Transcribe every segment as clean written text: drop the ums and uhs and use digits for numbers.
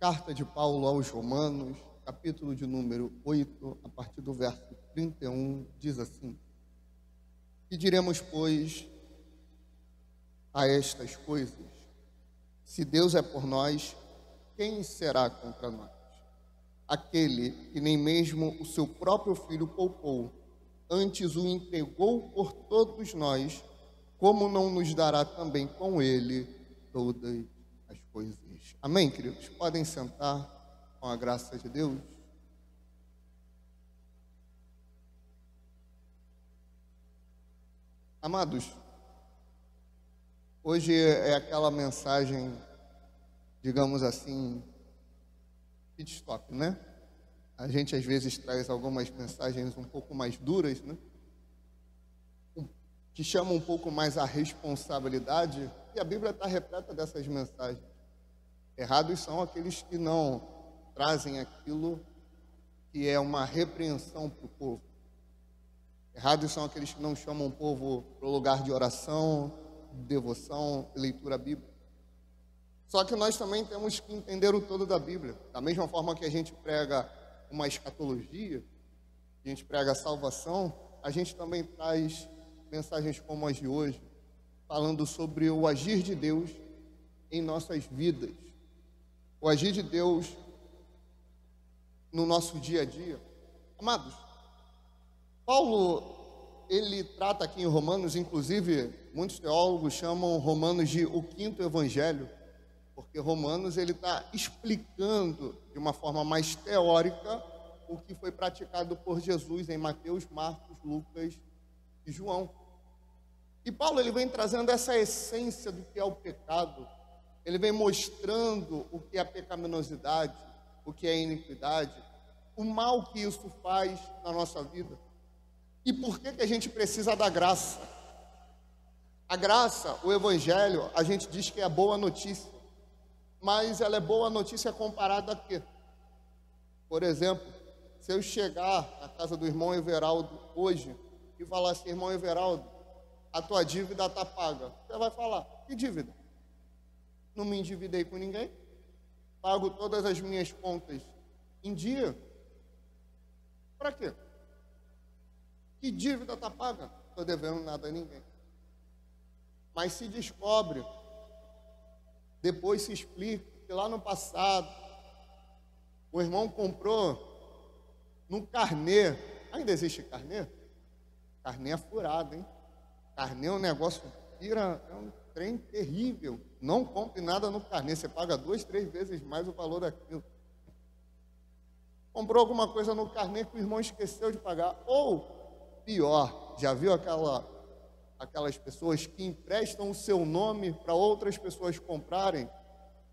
Carta de Paulo aos Romanos, capítulo de número 8, a partir do verso 31, diz assim: Que diremos, pois, a estas coisas? Se Deus é por nós, quem será contra nós? Aquele que nem mesmo o seu próprio Filho poupou, antes o entregou por todos nós, como não nos dará também com ele todas as coisas? Amém, queridos? Podem sentar com a graça de Deus. Amados, hoje é aquela mensagem, digamos assim, pit stop, né? A gente às vezes traz algumas mensagens um pouco mais duras, né? Que chamam um pouco mais a responsabilidade, e a Bíblia está repleta dessas mensagens. Errados são aqueles que não trazem aquilo que é uma repreensão para o povo. Errados são aqueles que não chamam o povo para o lugar de oração, devoção, leitura bíblica. Só que nós também temos que entender o todo da Bíblia. Da mesma forma que a gente prega uma escatologia, a gente prega a salvação, a gente também traz mensagens como as de hoje, falando sobre o agir de Deus em nossas vidas. O agir de Deus no nosso dia a dia. Amados, Paulo, ele trata aqui em Romanos, inclusive, muitos teólogos chamam Romanos de o quinto evangelho, porque Romanos ele está explicando de uma forma mais teórica o que foi praticado por Jesus em Mateus, Marcos, Lucas e João. E Paulo ele vem trazendo essa essência do que é o pecado. Ele vem mostrando o que é a pecaminosidade, o que é a iniquidade, o mal que isso faz na nossa vida. E por que a gente precisa da graça? A graça, o evangelho, a gente diz que é boa notícia, mas ela é boa notícia comparada a quê? Por exemplo, se eu chegar na casa do irmão Everaldo hoje e falar assim: irmão Everaldo, a tua dívida está paga. Você vai falar: que dívida? Não me endividei com ninguém, pago todas as minhas contas em dia. Para quê? Que dívida está paga? Não estou devendo nada a ninguém. Mas se descobre, depois se explica, que lá no passado, o irmão comprou num carnê. Ainda existe carnê? Carnê é furado, hein? Carnê é um negócio, é um trem terrível. Não compre nada no carnê, você paga 2, 3 vezes mais o valor daquilo. Comprou alguma coisa no carnê que o irmão esqueceu de pagar. Ou, pior, já viu aquelas pessoas que emprestam o seu nome para outras pessoas comprarem?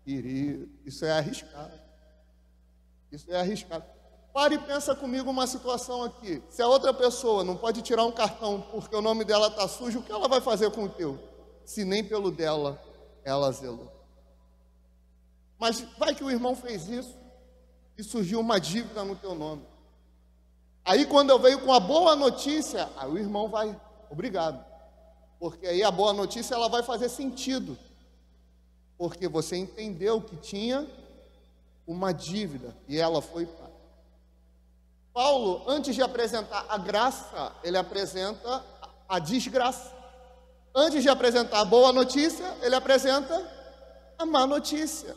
Isso é arriscado. Isso é arriscado. Pare e pensa comigo uma situação aqui. Se a outra pessoa não pode tirar um cartão porque o nome dela está sujo, o que ela vai fazer com o teu? Se nem pelo dela ela zelou. Mas vai que o irmão fez isso e surgiu uma dívida no teu nome. Aí quando eu venho com a boa notícia, aí o irmão vai, obrigado. Porque aí a boa notícia ela vai fazer sentido. Porque você entendeu que tinha uma dívida e ela foi paga. Paulo, antes de apresentar a graça, ele apresenta a desgraça. Antes de apresentar a boa notícia, ele apresenta a má notícia.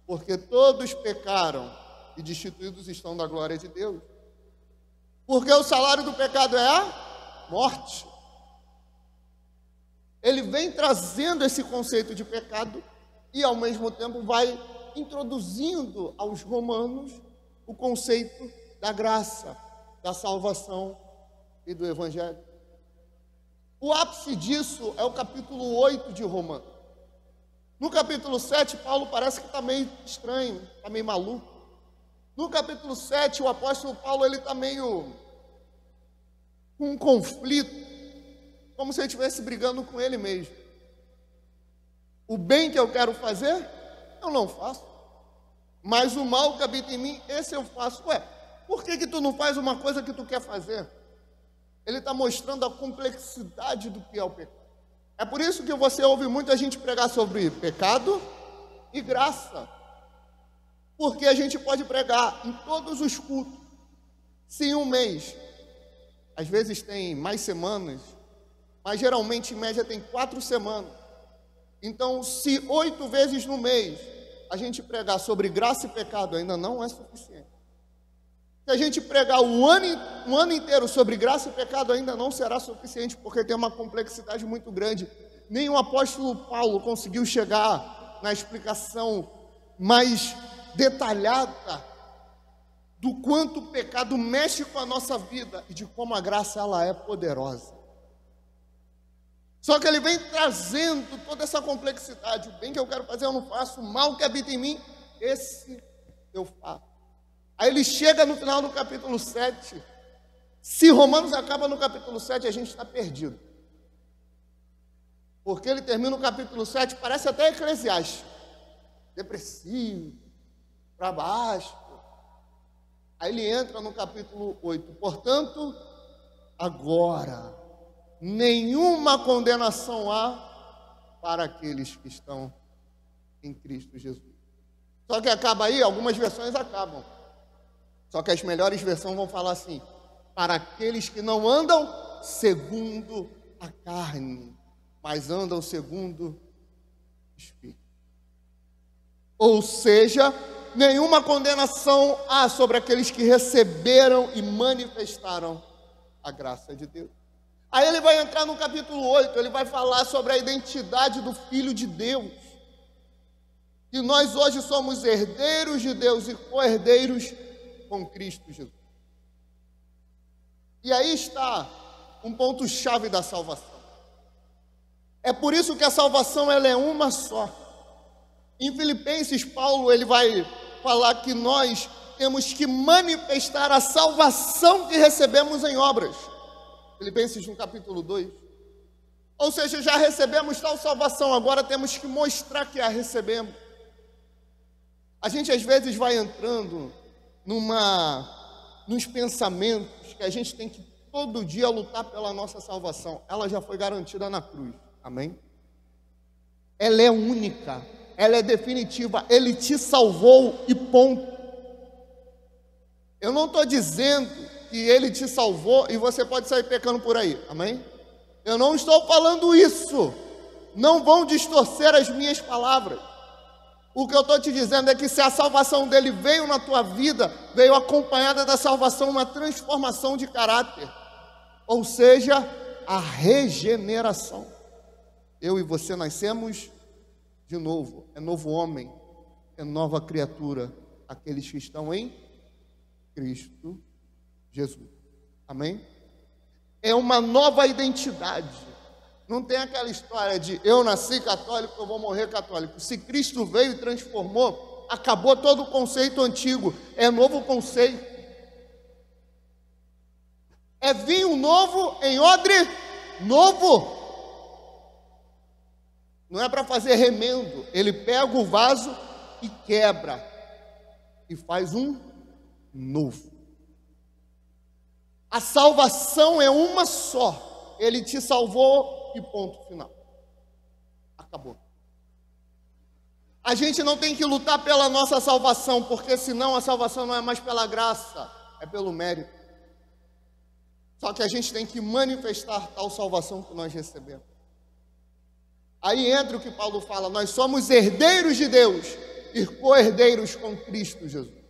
Porque todos pecaram e destituídos estão da glória de Deus. Porque o salário do pecado é a morte. Ele vem trazendo esse conceito de pecado e, ao mesmo tempo, vai introduzindo aos romanos o conceito da graça, da salvação e do evangelho. O ápice disso é o capítulo 8 de Romanos. No capítulo 7, Paulo parece que está meio estranho, está meio maluco. No capítulo 7, o apóstolo Paulo está meio com um conflito, como se ele estivesse brigando com ele mesmo. O bem que eu quero fazer, eu não faço. Mas o mal que habita em mim, esse eu faço. Ué, por que tu não faz uma coisa que tu quer fazer? Ele está mostrando a complexidade do que é o pecado. É por isso que você ouve muita gente pregar sobre pecado e graça. Porque a gente pode pregar em todos os cultos. Se em um mês, às vezes tem mais semanas, mas geralmente em média tem 4 semanas. Então, se 8 vezes no mês a gente pregar sobre graça e pecado, ainda não é suficiente. Se a gente pregar um ano inteiro sobre graça e pecado, ainda não será suficiente, porque tem uma complexidade muito grande. Nem o apóstolo Paulo conseguiu chegar na explicação mais detalhada do quanto o pecado mexe com a nossa vida e de como a graça ela é poderosa. Só que ele vem trazendo toda essa complexidade. O bem que eu quero fazer eu não faço, o mal que habita em mim, esse eu faço. Aí ele chega no final do capítulo 7. Se Romanos acaba no capítulo 7, a gente está perdido. Porque ele termina o capítulo 7, parece até Eclesiastes. Depressivo, para baixo. Aí ele entra no capítulo 8. Portanto, agora, nenhuma condenação há para aqueles que estão em Cristo Jesus. Só que acaba aí, algumas versões acabam. Só que as melhores versões vão falar assim: para aqueles que não andam segundo a carne, mas andam segundo o Espírito. Ou seja, nenhuma condenação há sobre aqueles que receberam e manifestaram a graça de Deus. Aí ele vai entrar no capítulo 8, ele vai falar sobre a identidade do Filho de Deus. Que nós hoje somos herdeiros de Deus e co-herdeiros com Cristo Jesus. E aí está um ponto-chave da salvação. É por isso que a salvação ela é uma só. Em Filipenses, Paulo ele vai falar que nós temos que manifestar a salvação que recebemos em obras. Filipenses no capítulo 2. Ou seja, já recebemos tal salvação, agora temos que mostrar que a recebemos. A gente às vezes vai entrando nos pensamentos que a gente tem que todo dia lutar pela nossa salvação. Ela já foi garantida na cruz, amém? Ela é única, ela é definitiva, Ele te salvou e ponto. Eu não estou dizendo que Ele te salvou e você pode sair pecando por aí, amém? Eu não estou falando isso, não vão distorcer as minhas palavras. O que eu estou te dizendo é que se a salvação dele veio na tua vida, veio acompanhada da salvação uma transformação de caráter, ou seja, a regeneração. Eu e você nascemos de novo, é novo homem, é nova criatura, aqueles que estão em Cristo Jesus, amém? É uma nova identidade. Não tem aquela história de eu nasci católico, eu vou morrer católico. Se Cristo veio e transformou, acabou todo o conceito antigo, é novo conceito. É vinho novo em odre novo. Não é para fazer remendo, ele pega o vaso e quebra e faz um novo. A salvação é uma só, ele te salvou e ponto final. Acabou. A gente não tem que lutar pela nossa salvação, porque senão a salvação não é mais pela graça, é pelo mérito. Só que a gente tem que manifestar tal salvação que nós recebemos. Aí entra o que Paulo fala: nós somos herdeiros de Deus e co-herdeiros com Cristo Jesus.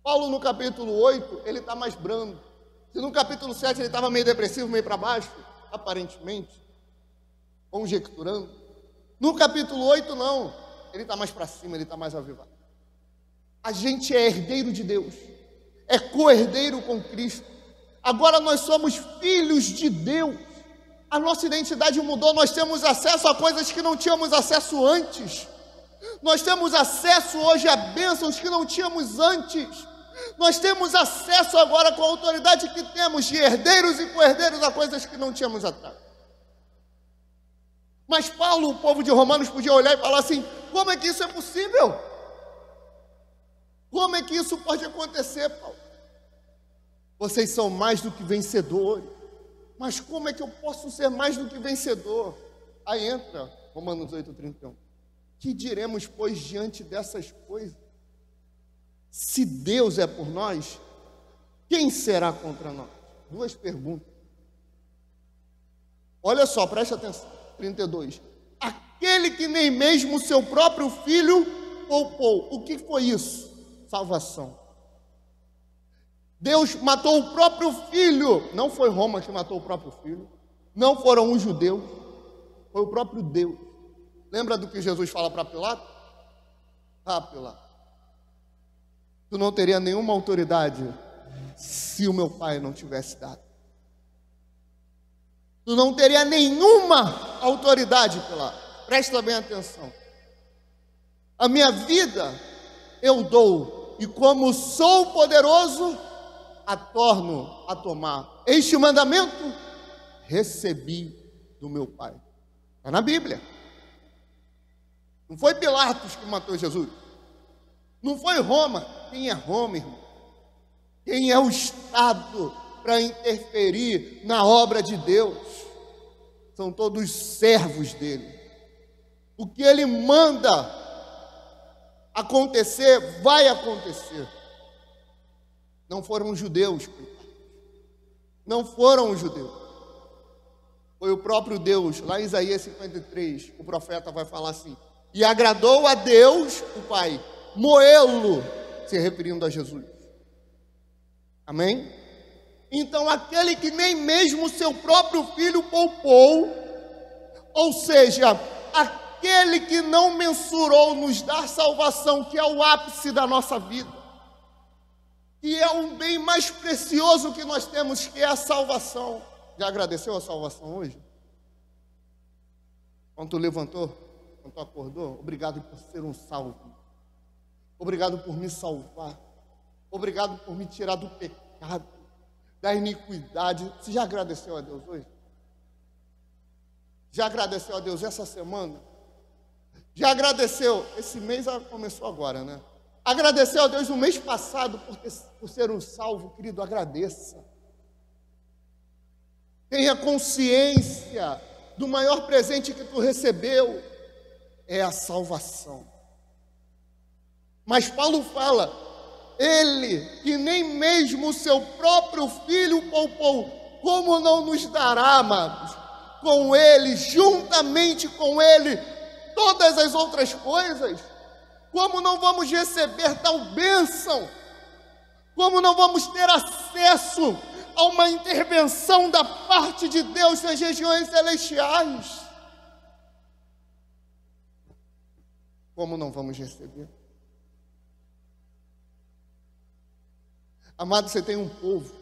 Paulo no capítulo 8, ele está mais brando. Se no capítulo 7 ele estava meio depressivo, meio para baixo, aparentemente, conjecturando, no capítulo 8 não, ele está mais para cima, ele está mais avivado. A gente é herdeiro de Deus, é co-herdeiro com Cristo. Agora nós somos filhos de Deus. A nossa identidade mudou, nós temos acesso a coisas que não tínhamos acesso antes. Nós temos acesso hoje a bênçãos que não tínhamos antes. Nós temos acesso agora com a autoridade que temos de herdeiros e co-herdeiros a coisas que não tínhamos atrás. Mas Paulo, o povo de Romanos, podia olhar e falar assim: como é que isso é possível? Como é que isso pode acontecer, Paulo? Vocês são mais do que vencedores. Mas como é que eu posso ser mais do que vencedor? Aí entra Romanos 8:31. Que diremos, pois, diante dessas coisas? Se Deus é por nós, quem será contra nós? Duas perguntas. Olha só, preste atenção. 32. Aquele que nem mesmo o seu próprio filho poupou. O que foi isso? Salvação. Deus matou o próprio filho. Não foi Roma que matou o próprio filho. Não foram os judeus. Foi o próprio Deus. Lembra do que Jesus fala para Pilato? Ah, Pilato, tu não teria nenhuma autoridade se o meu pai não tivesse dado. Tu não teria nenhuma autoridade, Pilato. Presta bem atenção. A minha vida eu dou, e como sou poderoso, a torno a tomar. Este mandamento recebi do meu pai. Está na Bíblia. Não foi Pilatos que matou Jesus. Não foi Roma. Quem é Roma, irmão? Quem é o Estado para interferir na obra de Deus? São todos servos dele. O que ele manda acontecer, vai acontecer. Não foram os judeus. Não foram os judeus. Foi o próprio Deus. Lá em Isaías 53, o profeta vai falar assim: e agradou a Deus, o Pai, moê-lo, se referindo a Jesus. Amém? Então, aquele que nem mesmo seu próprio filho poupou, ou seja, aquele que não mensurou nos dar salvação, que é o ápice da nossa vida, que é um bem mais precioso que nós temos, que é a salvação. Já agradeceu a salvação hoje? Quando tu levantou, quando tu acordou, obrigado por ser um salvo. Obrigado por me salvar. Obrigado por me tirar do pecado, da iniquidade. Você já agradeceu a Deus hoje? Já agradeceu a Deus essa semana? Já agradeceu? Esse mês começou agora, né? Agradeceu a Deus no mês passado por ser um salvo, querido, agradeça. Tenha consciência do maior presente que tu recebeu, é a salvação. Mas Paulo fala, ele que nem mesmo o seu próprio filho poupou, como não nos dará, amados, com ele, juntamente com ele, todas as outras coisas? Como não vamos receber tal bênção? Como não vamos ter acesso a uma intervenção da parte de Deus nas regiões celestiais? Como não vamos receber? Amado, você tem um povo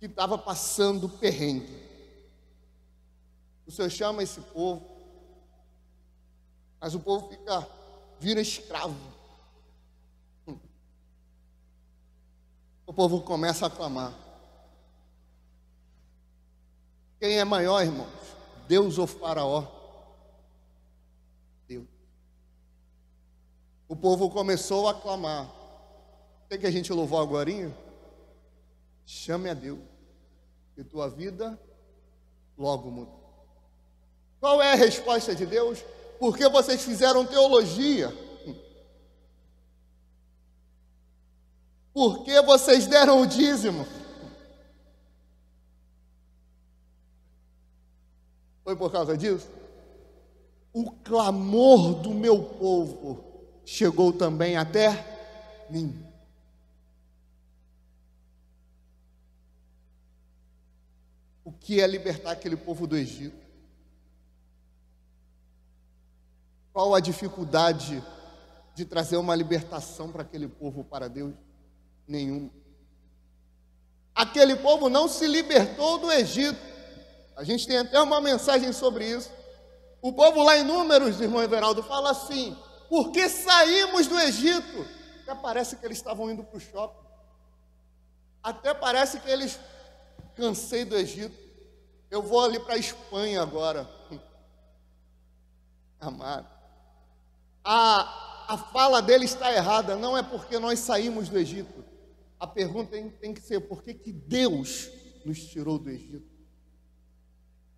que estava passando perrengue. O Senhor chama esse povo, mas o povo vira escravo. O povo começa a clamar. Quem é maior, irmãos? Deus ou Faraó? Deus. O povo começou a clamar. O que a gente louvou agorinha? Chame a Deus, que tua vida logo muda. Qual é a resposta de Deus? Porque vocês fizeram teologia. Porque vocês deram o dízimo. Foi por causa disso? O clamor do meu povo chegou também até mim. O que é libertar aquele povo do Egito? Qual a dificuldade de trazer uma libertação para aquele povo para Deus? Nenhum. Aquele povo não se libertou do Egito. A gente tem até uma mensagem sobre isso. O povo lá em Números, irmão Everaldo, fala assim: porque saímos do Egito? Até parece que eles estavam indo para o shopping. Até parece que eles, cansei do Egito, eu vou ali para a Espanha agora. Amado, a fala dele está errada. Não é porque nós saímos do Egito. A pergunta tem que ser: por que Deus nos tirou do Egito?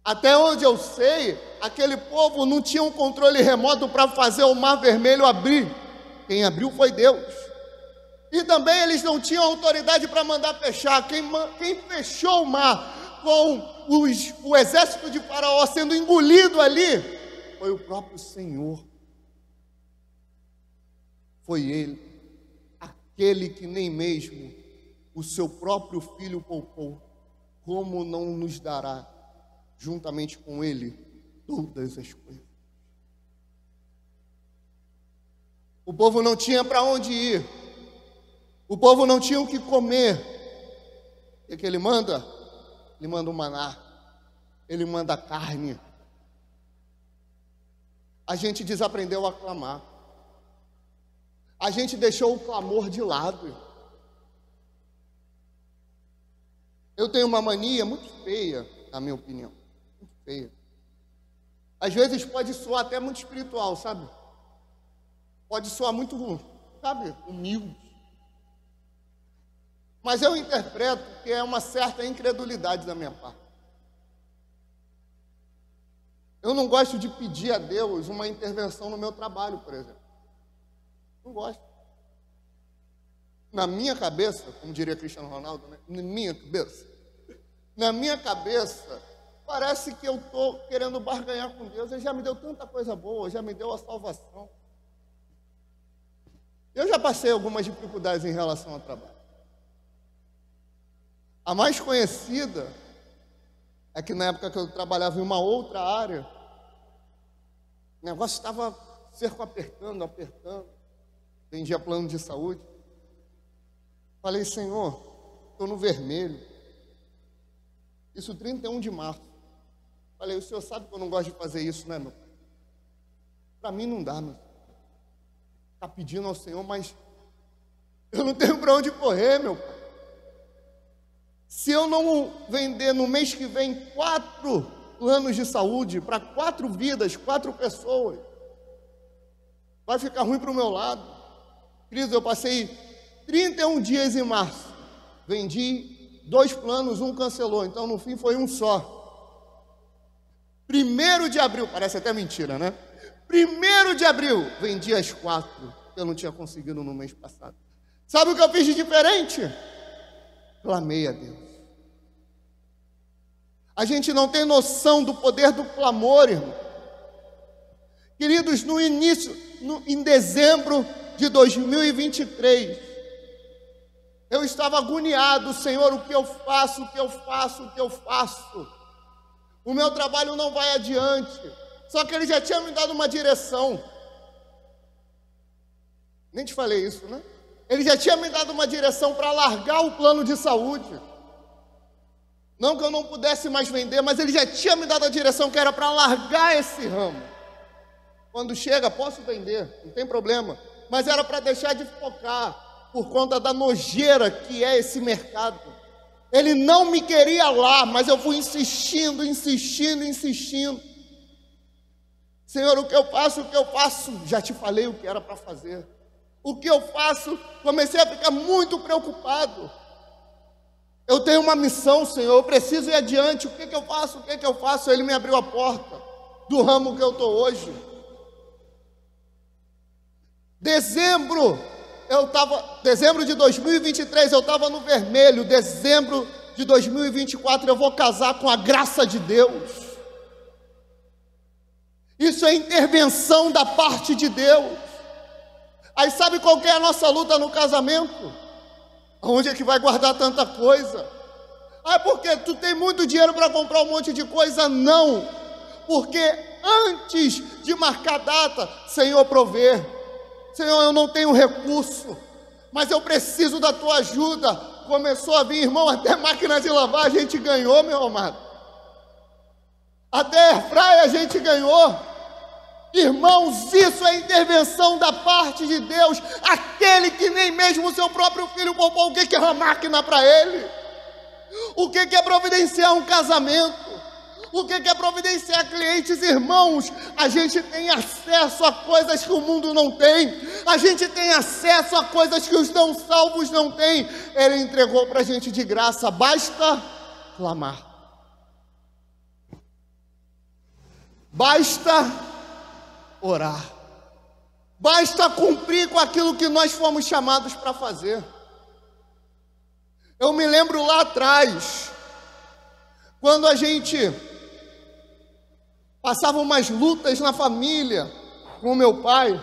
Até onde eu sei, aquele povo não tinha um controle remoto para fazer o Mar Vermelho abrir. Quem abriu foi Deus. E também eles não tinham autoridade para mandar fechar. Quem fechou o mar com o exército de Faraó sendo engolido ali foi o próprio Senhor. Foi Ele, aquele que nem mesmo o seu próprio Filho poupou, como não nos dará, juntamente com Ele, todas as coisas. O povo não tinha para onde ir, o povo não tinha o que comer. O que Ele manda? Ele manda o maná, Ele manda a carne. A gente desaprendeu a clamar. A gente deixou o clamor de lado. Eu tenho uma mania muito feia, na minha opinião. Muito feia. Às vezes pode soar até muito espiritual, sabe? Pode soar muito, sabe, humilde. Mas eu interpreto que é uma certa incredulidade da minha parte. Eu não gosto de pedir a Deus uma intervenção no meu trabalho, por exemplo. Não gosto. Na minha cabeça, como diria Cristiano Ronaldo, né? Na minha cabeça, parece que eu estou querendo barganhar com Deus. Ele já me deu tanta coisa boa, já me deu a salvação. Eu já passei algumas dificuldades em relação ao trabalho. A mais conhecida é que na época que eu trabalhava em uma outra área, o negócio estava cerco apertando. Vendia plano de saúde. Falei, Senhor, estou no vermelho. Isso 31 de março. Falei, o Senhor sabe que eu não gosto de fazer isso, né, meu pai? Para mim não dá, meu pai. Está pedindo ao Senhor, mas eu não tenho para onde correr, meu pai. Se eu não vender no mês que vem 4 planos de saúde para 4 vidas, 4 pessoas, vai ficar ruim para o meu lado. Queridos, eu passei 31 dias em março, vendi 2 planos, 1 cancelou, então no fim foi um só. 1º de abril, parece até mentira, né? 1º de abril, vendi as 4 que eu não tinha conseguido no mês passado. Sabe o que eu fiz de diferente? Clamei a Deus. A gente não tem noção do poder do clamor, irmão. Queridos, em dezembro de 2023, eu estava agoniado, Senhor, o que eu faço? O meu trabalho não vai adiante. Só que Ele já tinha me dado uma direção. Nem te falei isso, né? Ele já tinha me dado uma direção para largar o plano de saúde. Não que eu não pudesse mais vender, mas Ele já tinha me dado a direção que era para largar esse ramo. Quando chega, posso vender, não tem problema. Mas era para deixar de focar por conta da nojeira que é esse mercado. Ele não me queria lá, mas eu fui insistindo. Senhor, o que eu faço? Já te falei o que era para fazer. O que eu faço? Comecei a ficar muito preocupado. Eu tenho uma missão, Senhor, eu preciso ir adiante. O que eu faço? Ele me abriu a porta do ramo que eu estou hoje. Dezembro de 2023 eu estava no vermelho. Dezembro de 2024 eu vou casar com a graça de Deus. Isso é intervenção da parte de Deus. Aí sabe qual que é a nossa luta no casamento? Onde é que vai guardar tanta coisa? Porque tu tem muito dinheiro para comprar um monte de coisa? Não, porque antes de marcar data, Senhor, provê. Senhor, eu não tenho recurso, mas eu preciso da tua ajuda. Começou a vir, irmão, até máquina de lavar a gente ganhou, meu amado. Até airfryer a gente ganhou. Irmãos, isso é intervenção da parte de Deus. Aquele que nem mesmo o seu próprio filho poupou. O que é uma máquina para ele? O que é providenciar um casamento? O que é providenciar clientes? Irmãos, a gente tem acesso a coisas que o mundo não tem. A gente tem acesso a coisas que os não salvos não têm. Ele entregou para a gente de graça. Basta clamar. Basta orar. Basta cumprir com aquilo que nós fomos chamados para fazer. Eu me lembro lá atrás, quando a gente passava umas lutas na família com o meu pai,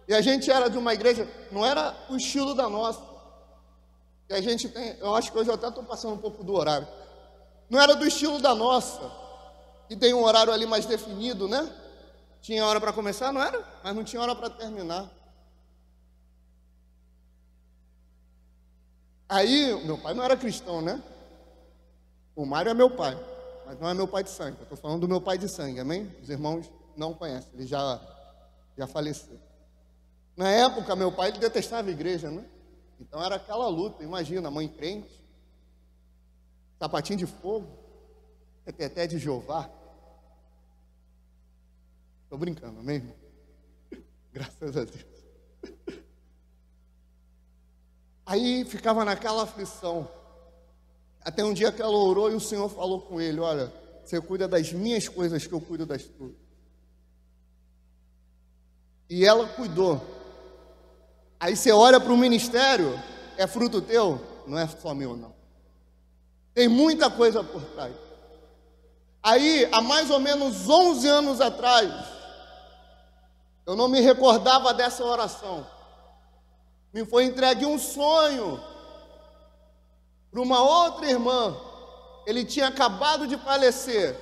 e a gente era de uma igreja, não era o estilo da nossa, que a gente tem, eu acho que hoje eu até estou passando um pouco do horário, não era do estilo da nossa, que tem um horário ali mais definido, né? Tinha hora para começar, não era? Mas não tinha hora para terminar. Aí, meu pai não era cristão, né? O Mário é meu pai, mas não é meu pai de sangue. Eu estou falando do meu pai de sangue, amém? Os irmãos não conhecem, ele já faleceu. Na época, meu pai ele detestava a igreja, né? Então era aquela luta, imagina, mãe crente, sapatinho de fogo, teté de Jeová. Estou brincando, amém, irmão? Graças a Deus. Aí ficava naquela aflição. Até um dia que ela orou e o Senhor falou com ele: olha, você cuida das minhas coisas que eu cuido das tuas. E ela cuidou. Aí você olha para o ministério, é fruto teu? Não é só meu, não. Tem muita coisa por trás. Aí, há mais ou menos 11 anos atrás, eu não me recordava dessa oração. Me foi entregue um sonho para uma outra irmã. Ele tinha acabado de falecer.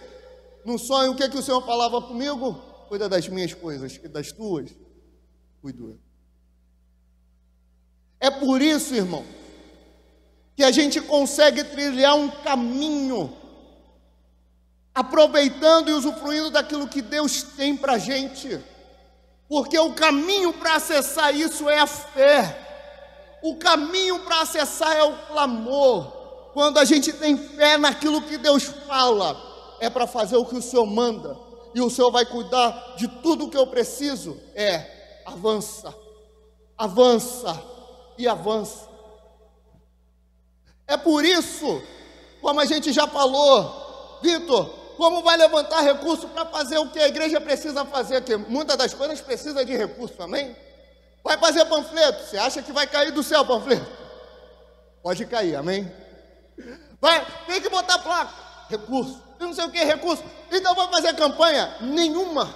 No sonho, o que o Senhor falava comigo? Cuida das minhas coisas, que das tuas, cuido eu. É por isso, irmão, que a gente consegue trilhar um caminho, aproveitando e usufruindo daquilo que Deus tem para a gente. Porque o caminho para acessar isso é a fé. O caminho para acessar é o clamor. Quando a gente tem fé naquilo que Deus fala, é para fazer o que o Senhor manda. E o Senhor vai cuidar de tudo o que eu preciso. Avança, avança e avança. É por isso, como a gente já falou, Vitor, como vai levantar recurso para fazer o que a igreja precisa fazer? Que muitas das coisas precisa de recurso, amém? Vai fazer panfleto, você acha que vai cair do céu panfleto? Pode cair, amém? Tem que botar placa, recurso, não sei o que, recurso. Então vai fazer campanha? Nenhuma.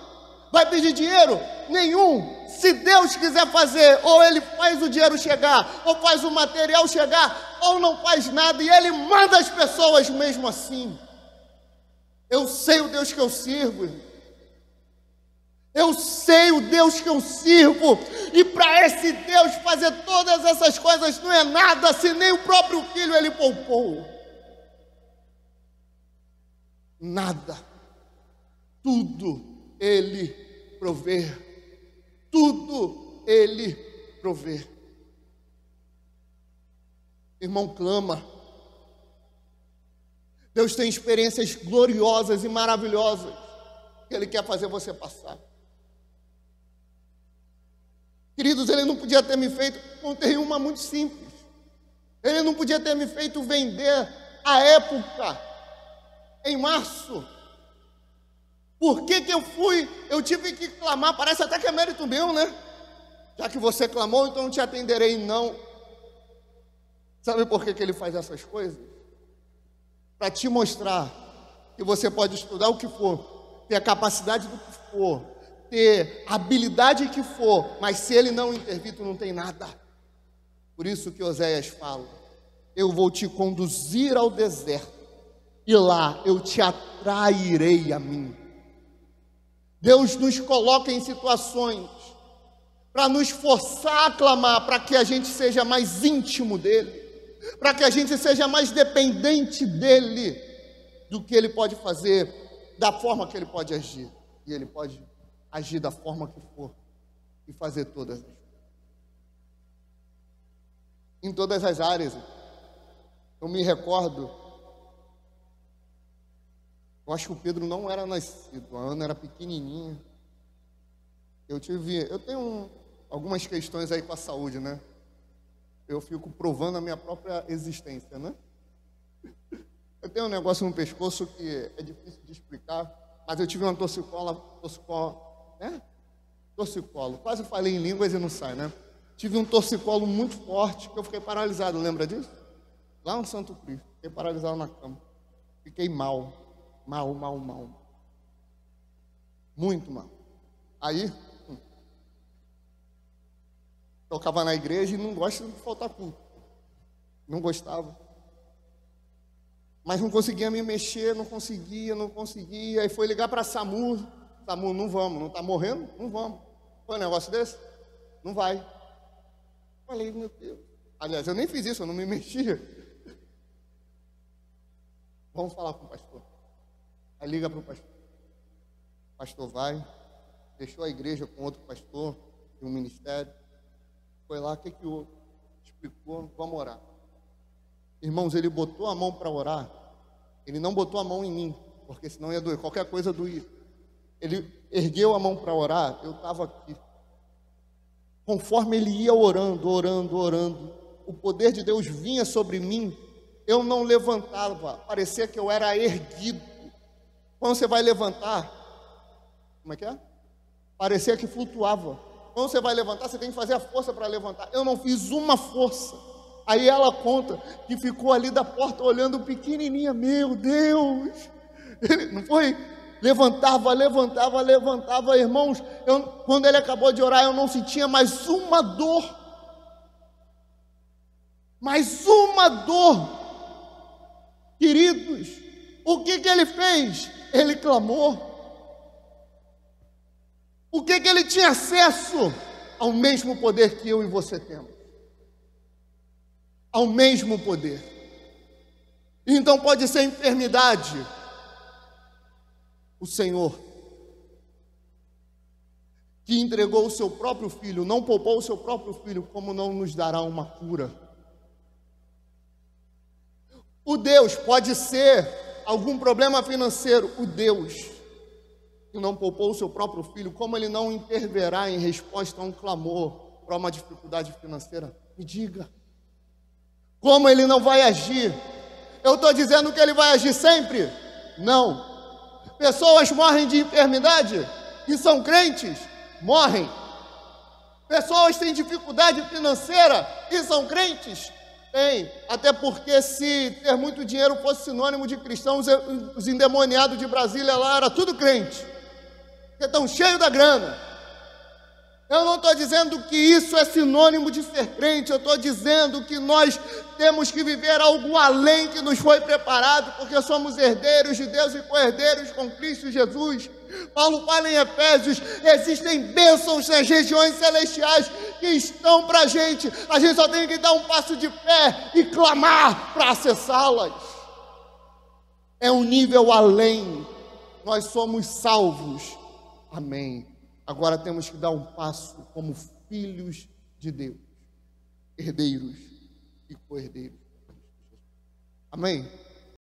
Vai pedir dinheiro? Nenhum. Se Deus quiser fazer, ou Ele faz o dinheiro chegar, ou faz o material chegar, ou não faz nada, e Ele manda as pessoas mesmo assim. Eu sei o Deus que eu sirvo, irmão. Eu sei o Deus que eu sirvo, e para esse Deus fazer todas essas coisas não é nada, se nem o próprio filho Ele poupou. Nada. Tudo Ele provê. Tudo Ele provê. Irmão, clama. Deus tem experiências gloriosas e maravilhosas que Ele quer fazer você passar. Queridos, Ele não podia ter me feito, contei uma muito simples. Ele não podia ter me feito vender à época, em março. Por que eu tive que clamar? Parece até que é mérito meu, né? Já que você clamou, então não te atenderei, não. Sabe por que Ele faz essas coisas? Para te mostrar que você pode estudar o que for, ter a capacidade do que for, ter a habilidade que for, mas se Ele não intervir, tu não tem nada. Por isso que Oséias fala: eu vou te conduzir ao deserto, e lá eu te atrairei a mim. Deus nos coloca em situações para nos forçar a clamar, para que a gente seja mais íntimo dEle, para que a gente seja mais dependente dEle, do que Ele pode fazer, da forma que Ele pode agir. E Ele pode agir da forma que for e fazer todas as coisas. Em todas as áreas. Eu me recordo, eu acho que o Pedro não era nascido, a Ana era pequenininha. Eu tenho algumas questões aí com a saúde, né? Eu fico provando a minha própria existência, né? Eu tenho um negócio no pescoço que é difícil de explicar, mas eu tive uma torcicolo, né? Torcicolo. Quase falei em línguas e não sai, né? Tive um torcicolo muito forte que eu fiquei paralisado, lembra disso? Lá no Santo Cristo. Fiquei paralisado na cama. Fiquei mal. Mal. Muito mal. Aí, tocava na igreja e não gosto de faltar culto. Não gostava. Mas não conseguia me mexer, não conseguia. Aí foi ligar para SAMU. SAMU, não vamos, não está morrendo? Não vamos. Foi um negócio desse? Não vai. Falei, meu Deus. Aliás, eu nem fiz isso, eu não me mexia. Vamos falar com o pastor. Aí liga para o pastor. O pastor vai, deixou a igreja com outro pastor, de um ministério. Foi lá, o que houve? Explicou, vamos orar. Irmãos, ele botou a mão para orar. Ele não botou a mão em mim, porque senão ia doer, qualquer coisa doía. Ele ergueu a mão para orar, eu estava aqui. Conforme ele ia orando, o poder de Deus vinha sobre mim, eu não levantava, parecia que eu era erguido. Quando você vai levantar, como é que é? Parecia que flutuava. Quando você vai levantar, você tem que fazer a força para levantar. Eu não fiz uma força. Aí ela conta que ficou ali da porta olhando pequenininha, meu Deus, não foi? Levantava, irmãos, quando ele acabou de orar, eu não sentia mais uma dor, queridos, o que ele fez? Ele clamou. O que ele tinha acesso? Ao mesmo poder que eu e você temos, ao mesmo poder. Então pode ser enfermidade, o Senhor, que entregou o seu próprio Filho, não poupou o seu próprio Filho, como não nos dará uma cura? O Deus, pode ser algum problema financeiro, o Deus que não poupou o seu próprio Filho, como ele não interverá em resposta a um clamor para uma dificuldade financeira? Me diga. Como ele não vai agir? Eu estou dizendo que ele vai agir sempre? Não. Pessoas morrem de enfermidade e são crentes? Morrem. Pessoas têm dificuldade financeira e são crentes? Tem. Até porque se ter muito dinheiro fosse sinônimo de cristãos, os endemoniados de Brasília lá era tudo crente, porque estão cheios da grana. Eu não estou dizendo que isso é sinônimo de ser crente, eu estou dizendo que nós temos que viver algo além que nos foi preparado, porque somos herdeiros de Deus e co-herdeiros com Cristo Jesus. Paulo fala em Efésios, existem bênçãos nas regiões celestiais que estão para a gente só tem que dar um passo de fé e clamar para acessá-las. É um nível além, nós somos salvos, amém. Agora temos que dar um passo como filhos de Deus, herdeiros e co-herdeiros. Amém?